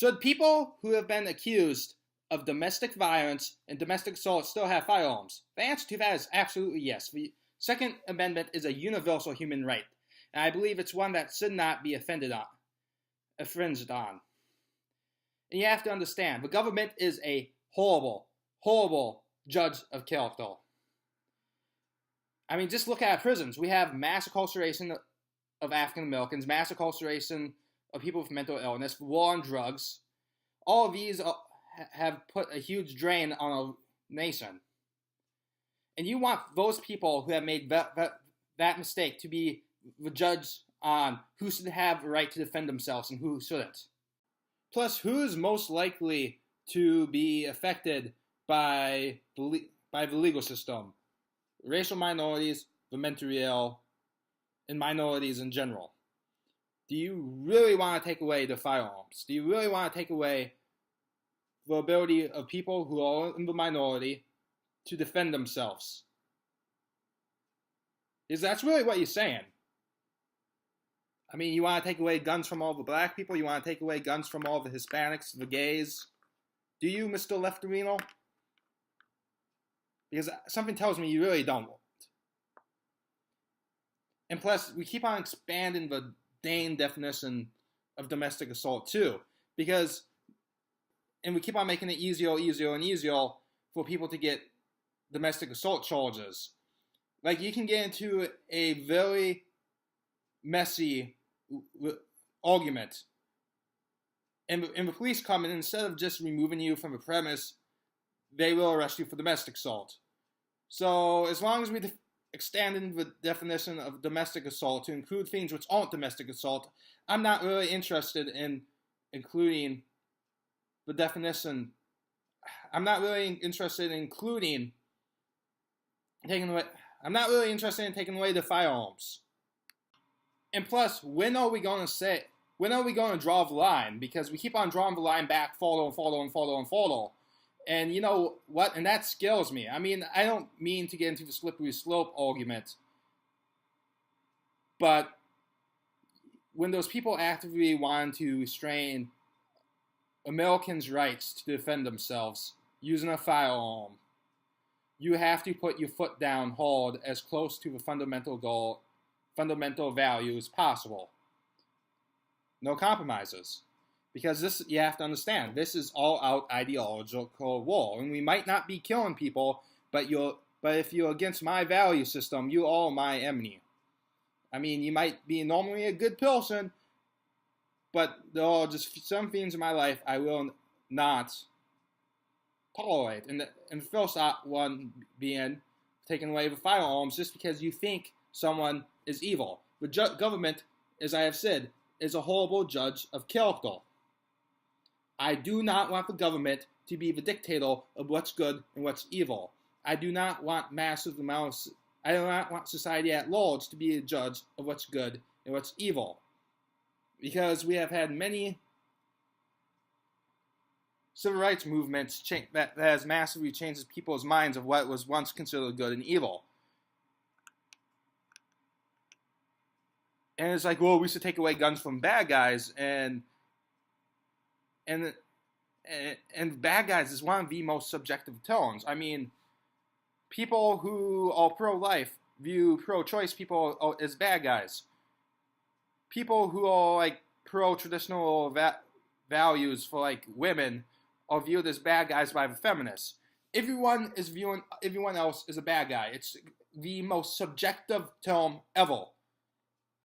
Should people who have been accused of domestic violence and domestic assault still have firearms? The answer to that is absolutely yes. The Second Amendment is a universal human right, and I believe it's one that should not be infringed on. And you have to understand, the government is a horrible, horrible judge of character. I mean, just look at prisons. We have mass incarceration of African Americans, mass incarceration of people with mental illness, war on drugs. All of these have put a huge drain on our nation. And you want those people who have made that mistake to be the judge on who should have the right to defend themselves and who shouldn't. Plus, who is most likely to be affected by the legal system? Racial minorities, the mentally ill, and minorities in general. Do you really want to take away the firearms? Do you really want to take away the ability of people who are in the minority to defend themselves? Because that's really what you're saying. I mean, you want to take away guns from all the black people? You want to take away guns from all the Hispanics, the gays? Do you, Mr. Leftorino? Because something tells me you really don't. And plus, we keep on expanding the Dane definition of domestic assault too. And we keep on making it easier and easier for people to get domestic assault charges. Like, you can get into a very messy argument, and the police come in, and instead of just removing you from the premise, they will arrest you for domestic assault. So as long as we extend the definition of domestic assault to include things which aren't domestic assault, I'm not really interested in including the definition. I'm not really interested in including taking away. I'm not really interested in taking away the firearms. And plus, when are we going to draw the line? Because we keep on drawing the line back further. And you know what? And that scares me. I mean, I don't mean to get into the slippery slope argument. But when those people actively want to restrain Americans' rights to defend themselves using a firearm, you have to put your foot down hard, as close to the fundamental value as possible. No compromises. Because this, you have to understand, this is all-out ideological war. And we might not be killing people, but if you're against my value system, you are my enemy. I mean, you might be normally a good person, but there are just some things in my life I will not tolerate. And the first one being taking away the firearms just because you think someone is evil. The government, as I have said, is a horrible judge of character. I do not want the government to be the dictator of what's good and what's evil. I do not want I do not want society at large to be a judge of what's good and what's evil. Because we have had many civil rights movements that has massively changed people's minds of what was once considered good and evil. And it's like, well, we should take away guns from bad guys, and bad guys is one of the most subjective terms. I mean, people who are pro-life view pro-choice people as bad guys. People who are like pro-traditional values for like women are viewed as bad guys by the feminists. Everyone is viewing everyone else as a bad guy. It's the most subjective term ever.